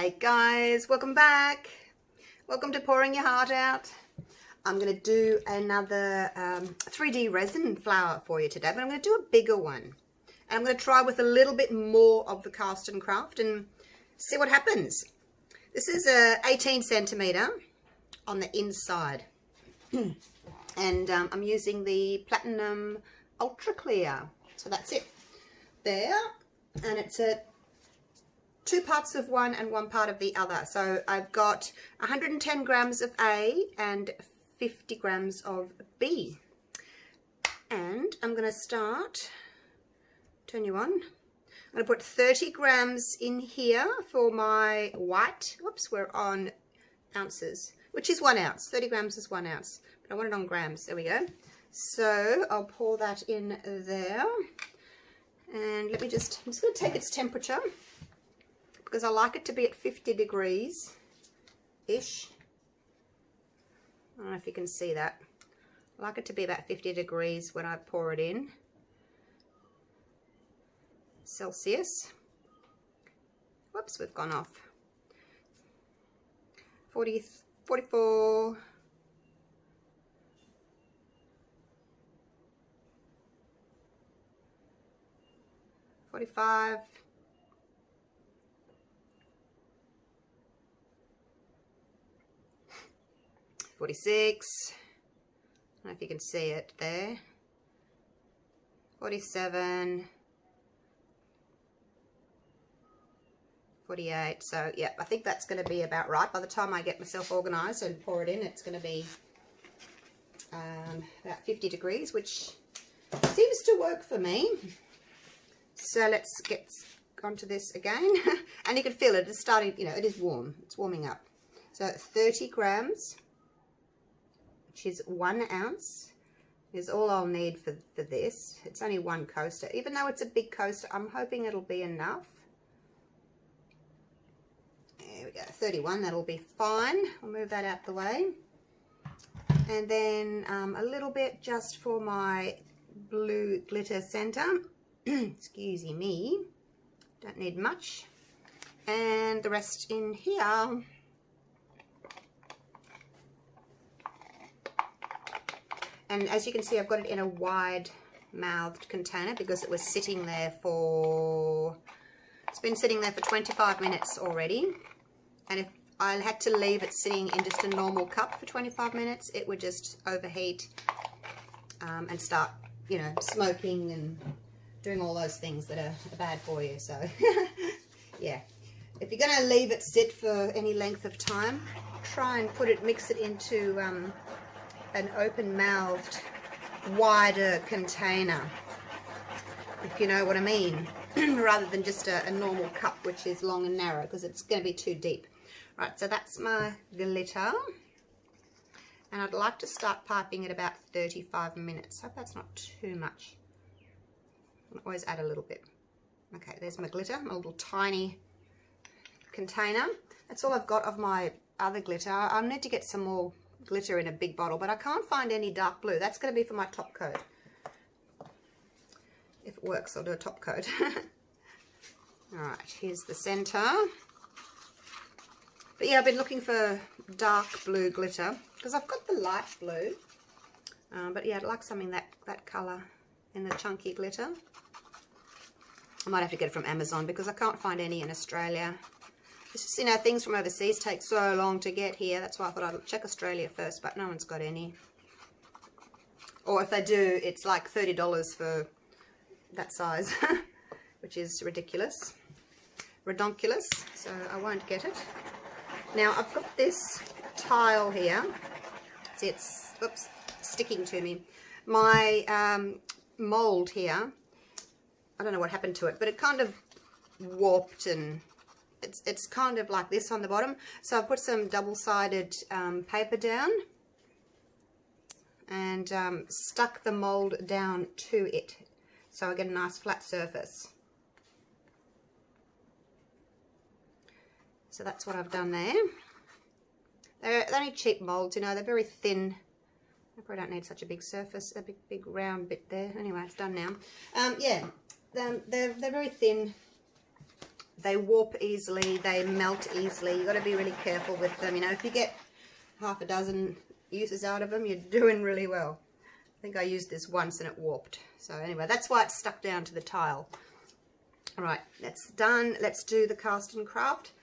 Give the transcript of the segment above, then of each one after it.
Hey guys, welcome back. Welcome to Pouring Your Heart Out. I'm going to do another 3D resin flower for you today, but I'm going to do a bigger one. And I'm going to try with a little bit more of the Castin Craft and see what happens. This is a 18 centimeter on the inside. And I'm using the Platinum Ultra Clear. So that's it there. And it's a 2 parts of one and 1 part of the other. So I've got 110 grams of A and 50 grams of B. And I'm going to start, turn you on. I'm going to put 30 grams in here for my white. Whoops, we're on ounces, which is 1 ounce. 30 grams is 1 ounce. But I want it on grams. There we go. So I'll pour that in there. And let me just, I'm just going to take its temperature, because I like it to be at 50 degrees-ish. I don't know if you can see that. I like it to be about 50 degrees when I pour it in. Celsius. Whoops, we've gone off. 40, 44. 45. 46, I don't know if you can see it there, 47, 48, so yeah, I think that's going to be about right. By the time I get myself organised and pour it in, it's going to be about 50 degrees, which seems to work for me. So let's get onto this again, and you can feel it, it's starting, you know, it is warm, it's warming up. So 30 grams. Which is 1 ounce, is all I'll need for this. It's only 1 coaster. Even though it's a big coaster, I'm hoping it'll be enough. There we go, 31, that'll be fine. I'll move that out the way. And then a little bit just for my blue glitter center. Excuse me, don't need much. And the rest in here. And as you can see, I've got it in a wide-mouthed container because it was sitting there for, it's been sitting there for 25 minutes already. And if I had to leave it sitting in just a normal cup for 25 minutes, it would just overheat and start, you know, smoking and doing all those things that are bad for you. So, yeah. If you're going to leave it sit for any length of time, try and mix it into an open-mouthed, wider container, if you know what I mean, rather than just a normal cup which is long and narrow, because it's going to be too deep. Right, so that's my glitter, and I'd like to start piping at about 35 minutes. Hope that's not too much. I can always add a little bit. Okay, there's my glitter, my little tiny container. That's all I've got of my other glitter. I need to get some more glitter in a big bottle, but I can't find any dark blue. That's going to be for my top coat. If it works, I'll do a top coat. Alright, here's the center. But yeah, I've been looking for dark blue glitter because I've got the light blue. But yeah, I'd like something that colour in the chunky glitter. I might have to get it from Amazon because I can't find any in Australia. It's just, you know, things from overseas take so long to get here. That's why I thought I'd check Australia first, but no one's got any. Or if they do, it's like $30 for that size, which is ridiculous. Redonkulous, so I won't get it. Now, I've got this tile here. See, it's, oops, sticking to me. My mould here, I don't know what happened to it, but it kind of warped and it's kind of like this on the bottom. So I put some double-sided paper down and stuck the mold down to it, so I get a nice flat surface. So that's what I've done there. They're only cheap molds, you know, they're very thin. I probably don't need such a big surface, a big round bit there. Anyway, it's done now. Yeah, they're very thin they warp easily, they melt easily. You've got to be really careful with them. You know, if you get half a dozen uses out of them, you're doing really well. I think I used this once and it warped. So anyway, that's why it's stuck down to the tile. All right, that's done. Let's do the Castin Craft.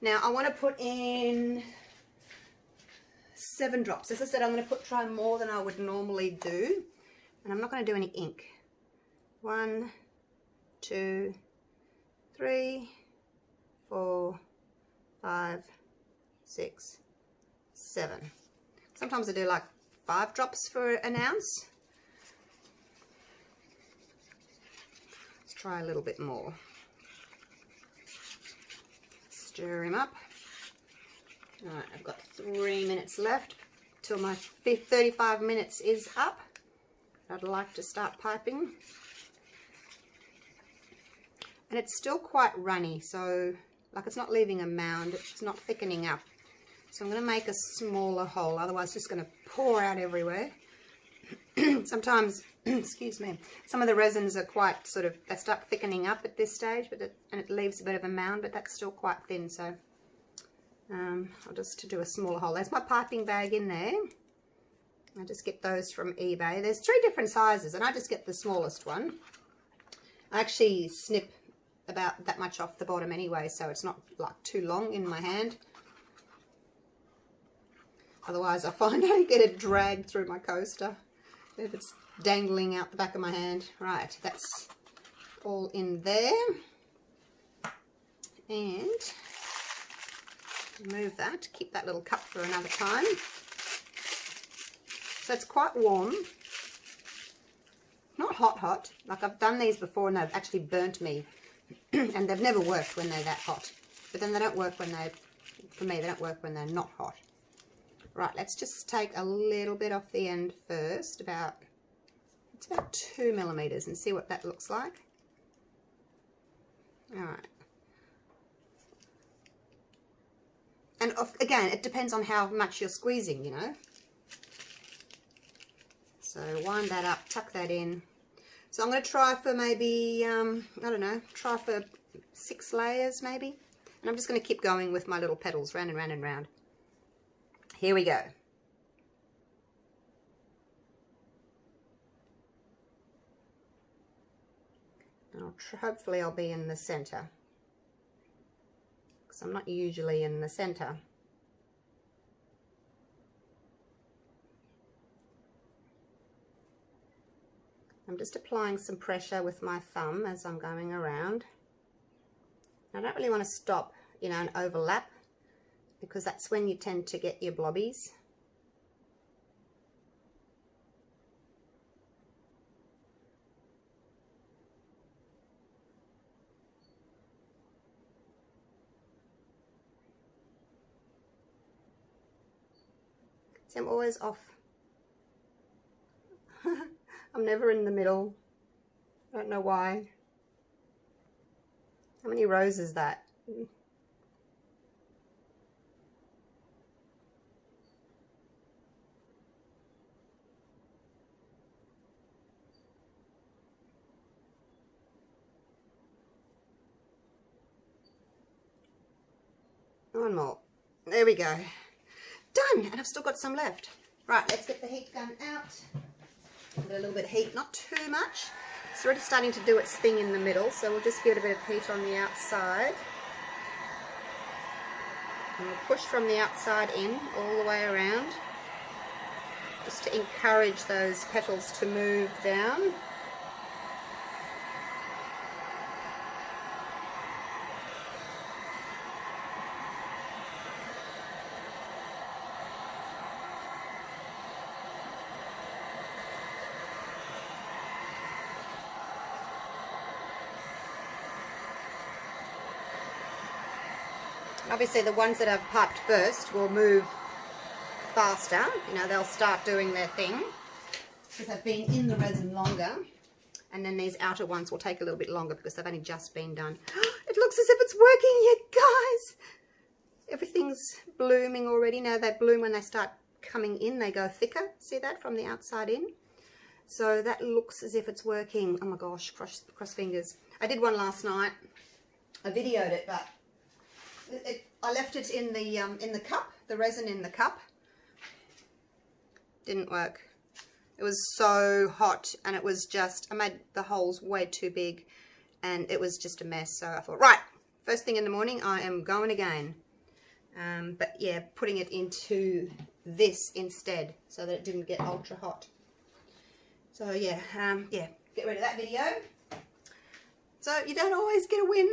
Now I want to put in 7 drops. As I said, I'm going to try more than I would normally do. And I'm not going to do any ink. 1, 2, 3, 4, 5, 6, 7. Sometimes I do like 5 drops for an ounce. Let's try a little bit more. Stir him up. All right, I've got 3 minutes left till my 35 minutes is up. I'd like to start piping. And it's still quite runny, so like it's not leaving a mound, it's not thickening up. So I'm going to make a smaller hole, otherwise it's just going to pour out everywhere. Sometimes, excuse me, some of the resins are quite sort of, they start thickening up at this stage, but and it leaves a bit of a mound, but that's still quite thin, so I'll just do a smaller hole. There's my piping bag in there. I just get those from eBay. There's 3 different sizes, and I just get the smallest one. I actually snip about that much off the bottom anyway, so it's not like too long in my hand. Otherwise I find I get it dragged through my coaster if it's dangling out the back of my hand. Right, that's all in there. And remove that, keep that little cup for another time. So it's quite warm. Not hot. Like I've done these before and they've actually burnt me. And they've never worked when they're that hot. But then they don't work when they, for me, they don't work when they're not hot. Right, let's just take a little bit off the end first. It's about 2 millimeters, and see what that looks like. All right. And again, it depends on how much you're squeezing, you know. So wind that up, tuck that in. So I'm going to try for maybe, I don't know, try for 6 layers maybe. And I'm just going to keep going with my little petals round and round and round. Here we go. Hopefully I'll be in the center, because I'm not usually in the center. I'm just applying some pressure with my thumb as I'm going around. I don't really want to stop, you know, and overlap, because that's when you tend to get your blobbies. See, I'm always off. I'm never in the middle. I don't know why. How many rows is that? One more. There we go. Done! And I've still got some left. Right, let's get the heat gun out. Give it a little bit of heat, not too much. It's already starting to do its thing in the middle, so we'll just give it a bit of heat on the outside. And we'll push from the outside in, all the way around, just to encourage those petals to move down. Obviously the ones that I've piped first will move faster, you know, they'll start doing their thing because they've been in the resin longer, and then these outer ones will take a little bit longer because they've only just been done. It looks as if it's working, you guys! Everything's blooming already. Now they bloom when they start coming in, they go thicker, see that, from the outside in? So that looks as if it's working. Oh my gosh, cross fingers. I did one last night. I videoed it, but I left it in the cup, the resin in the cup. Didn't work. It was so hot, and it was just, I made the holes way too big, and it was just a mess. So I thought, right, first thing in the morning, I am going again. But yeah, putting it into this instead so that it didn't get ultra hot. So yeah, yeah, get rid of that video. So you don't always get a win.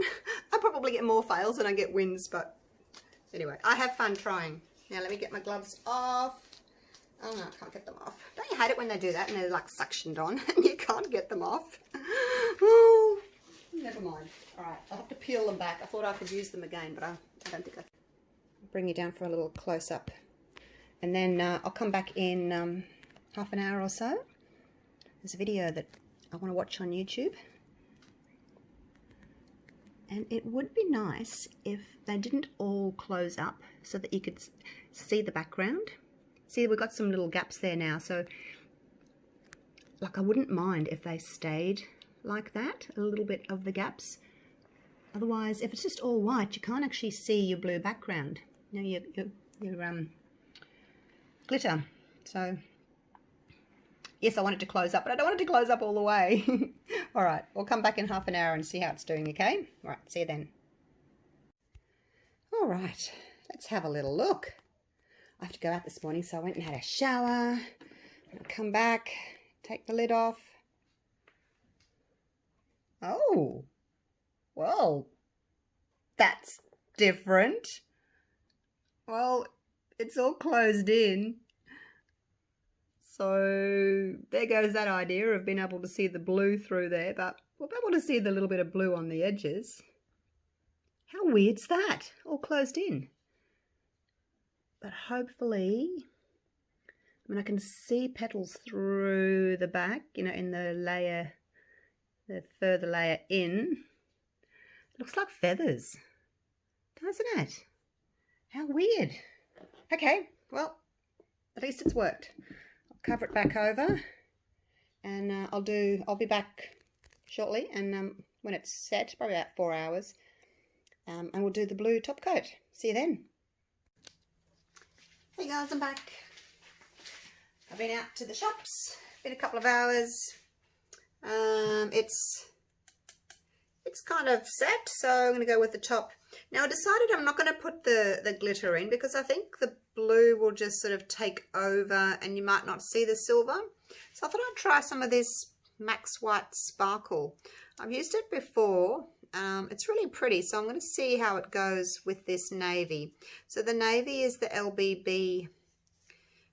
I probably get more fails than I get wins, but anyway, I have fun trying. Now let me get my gloves off. Oh no, I can't get them off. Don't you hate it when they do that and they're like suctioned on and you can't get them off? Oh, never mind. All right, I'll have to peel them back. I thought I could use them again, but I don't think I can. Bring you down for a little close-up. And then I'll come back in half an hour or so. There's a video that I want to watch on YouTube. And it would be nice if they didn't all close up so that you could see the background. See, we've got some little gaps there now. So, like, I wouldn't mind if they stayed like that, a little bit of the gaps. Otherwise, if it's just all white, you can't actually see your blue background. You know, your glitter. So, yes, I want it to close up, but I don't want it to close up all the way. All right, we'll come back in half an hour and see how it's doing, okay? All right, see you then. All right, let's have a little look. I have to go out this morning, so I went and had a shower. I'll come back, take the lid off. Oh, well, that's different. Well, it's all closed in. So there goes that idea of being able to see the blue through there, but we'll be able to see the little bit of blue on the edges. How weird's that? All closed in. But hopefully, I mean, I can see petals through the back, you know, in the layer, the further layer in. It looks like feathers, doesn't it? How weird. Okay, well, at least it's worked. I'll cover it back over, and I'll be back shortly, and when it's set, probably about 4 hours, and we'll do the blue top coat. See you then. Hey guys, I'm back. I've been out to the shops. Been a couple of hours. It's kind of set, so I'm going to go with the top. Now I decided I'm not going to put the glitter in because I think the blue will just sort of take over and you might not see the silver. So I thought I'd try some of this Max White Sparkle. I've used it before. It's really pretty, so I'm going to see how it goes with this navy. So the navy is the LBB,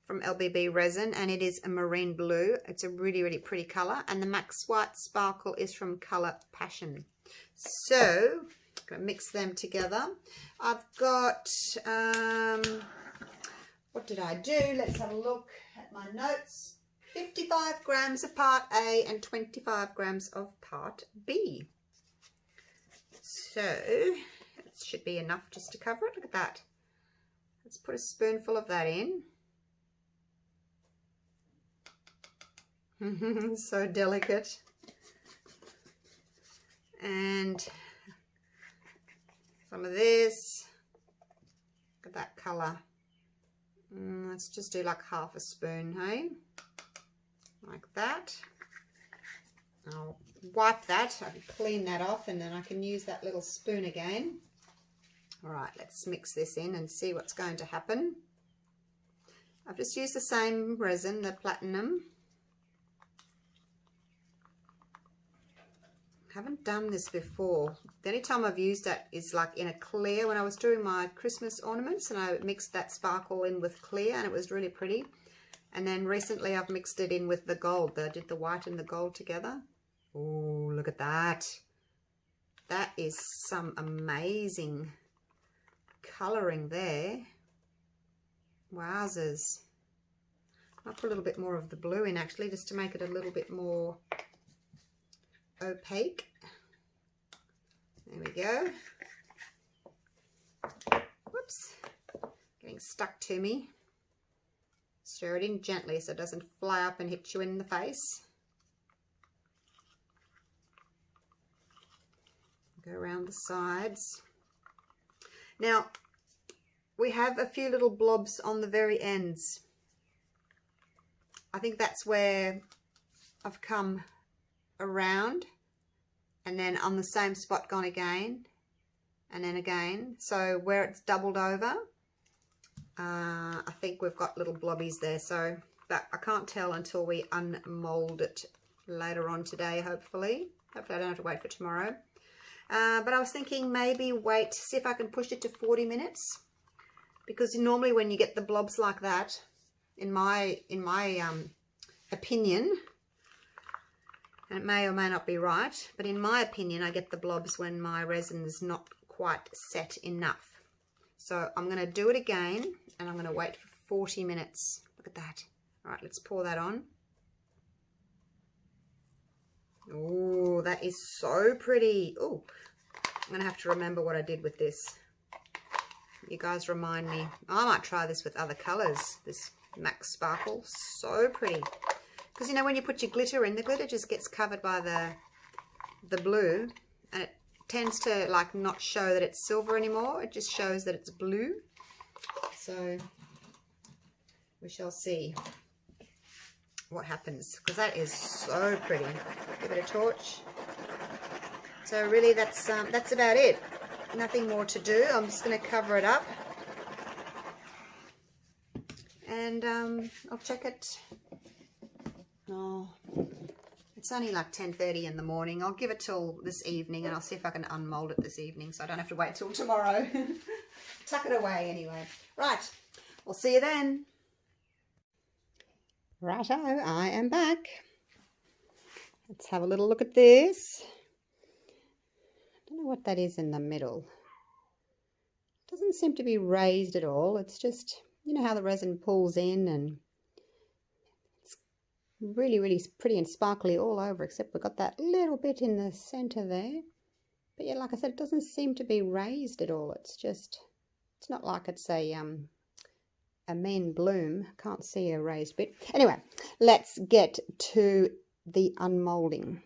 from LBB Resin, and it is a marine blue. It's a really, really pretty colour. And the Max White Sparkle is from Colour Passion. So, I'm going to mix them together. I've got, what did I do? Let's have a look at my notes. 55 grams of part A and 25 grams of part B. So, it should be enough just to cover it. Look at that. Let's put a spoonful of that in. So delicate. And some of this. Look at that colour. Let's just do like half a spoon, hey? Like that. I'll wipe that, I can clean that off, and then I can use that little spoon again. Alright, let's mix this in and see what's going to happen. I've just used the same resin, the platinum. Haven't done this before. The only time I've used that is like in a clear when I was doing my Christmas ornaments, and I mixed that sparkle in with clear and it was really pretty. And then recently I've mixed it in with the gold. I did the white and the gold together. Oh, look at that. That is some amazing colouring there. Wowzers. I'll put a little bit more of the blue in actually, just to make it a little bit more opaque. There we go. Whoops, getting stuck to me. Stir it in gently so it doesn't fly up and hit you in the face. Look Go around the sides. Now, we have a few little blobs on the very ends. I think that's where I've come around and then on the same spot gone again and then again. So where it's doubled over, I think we've got little blobbies there. So, but I can't tell until we unmold it later on today, hopefully. Hopefully I don't have to wait for tomorrow. But I was thinking maybe wait, see if I can push it to 40 minutes. Because normally when you get the blobs like that, in my opinion, and it may or may not be right, but in my opinion, I get the blobs when my resin is not quite set enough. So I'm going to do it again, and I'm going to wait for 40 minutes. Look at that. All right, let's pour that on. Oh, that is so pretty. Oh, I'm going to have to remember what I did with this. You guys remind me. I might try this with other colours. This Max Sparkle. So pretty. Because, you know, when you put your glitter in, the glitter just gets covered by the blue. And it tends to, like, not show that it's silver anymore. It just shows that it's blue. So, we shall see what happens, because that is so pretty. Give it a torch. So really that's about it. Nothing more to do. I'm just going to cover it up, and I'll check it. Oh, it's only like 10:30 in the morning. I'll give it till this evening, and I'll see if I can unmold it this evening, so I don't have to wait till tomorrow. Tuck it away anyway. Right, we'll see you then. Righto, I am back. Let's have a little look at this. I don't know what that is in the middle. It doesn't seem to be raised at all. It's just, you know how the resin pulls in, and it's really, really pretty and sparkly all over, except we've got that little bit in the center there. But yeah, like I said, it doesn't seem to be raised at all. It's just, it's not like it's a mean bloom. Can't see a raised bit. Anyway, let's get to the unmolding.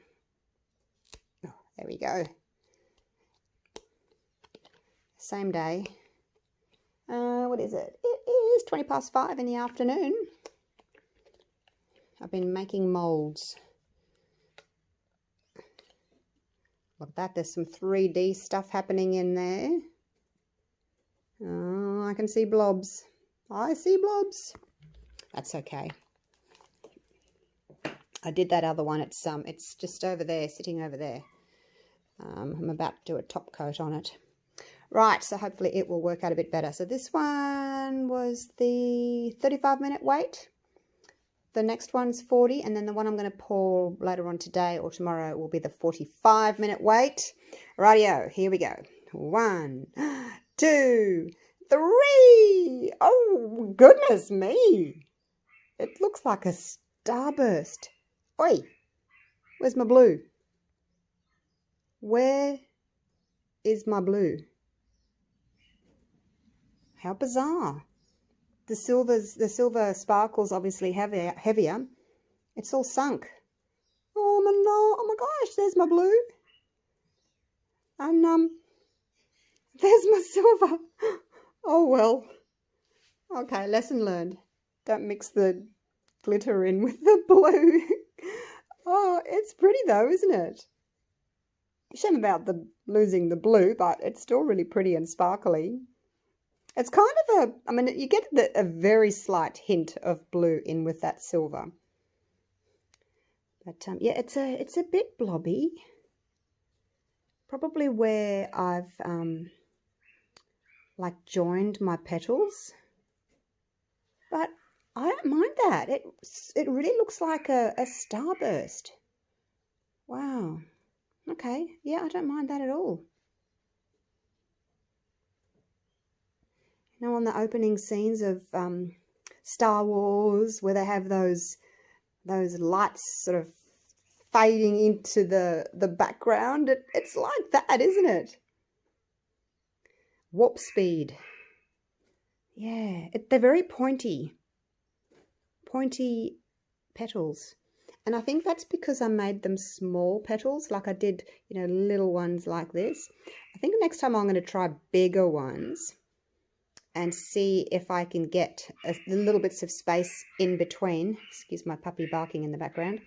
Oh, there we go. Same day. What is it? It is 5:20 in the afternoon. I've been making molds. Look at that. There's some 3D stuff happening in there. Oh, I can see blobs. I see blobs. That's okay. I did that other one. It's just over there, sitting over there. I'm about to do a top coat on it. Right, so hopefully it will work out a bit better. So this one was the 35-minute wait. The next one's 40, and then the one I'm going to pour later on today or tomorrow will be the 45-minute wait. Rightio, here we go. 1, 2, 3. Oh, goodness me. It looks like a starburst. Oi, where's my blue? Where is my blue? How bizarre. The silver sparkle's obviously heavier. It's all sunk. Oh my gosh, there's my blue. And there's my silver. Oh well. Okay, lesson learned. Don't mix the glitter in with the blue. Oh, it's pretty though, isn't it? Shame about losing the blue, but it's still really pretty and sparkly. It's kind of I mean, you get a very slight hint of blue in with that silver. But yeah, it's a bit blobby. Probably where I've like joined my petals. But I don't mind that. It really looks like a starburst. Wow. Okay. Yeah, I don't mind that at all. You know, on the opening scenes of Star Wars, where they have those lights sort of fading into the background, it's like that, isn't it? Warp speed. Yeah, they're very pointy petals. And I think that's because I made them small petals, like I did, you know, little ones like this. I think next time I'm going to try bigger ones and see if I can get the little bits of space in between. Excuse my puppy barking in the background.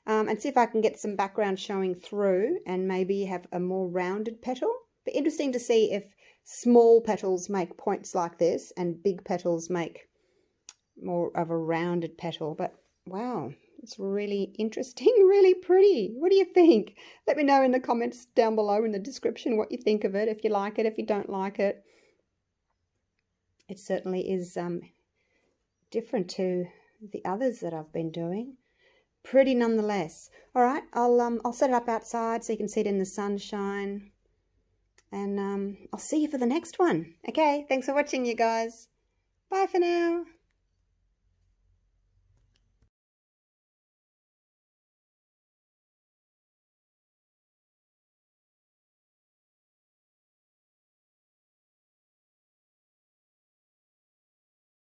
And see if I can get some background showing through and maybe have a more rounded petal. Be interesting to see if small petals make points like this and big petals make more of a rounded petal. But wow, it's really interesting, really pretty. What do you think? Let me know in the comments down below in the description what you think of it, if you like it, if you don't like it. It certainly is different to the others that I've been doing. Pretty nonetheless. All right, I'll set it up outside so you can see it in the sunshine. And I'll see you for the next one. Okay, thanks for watching, you guys. Bye for now.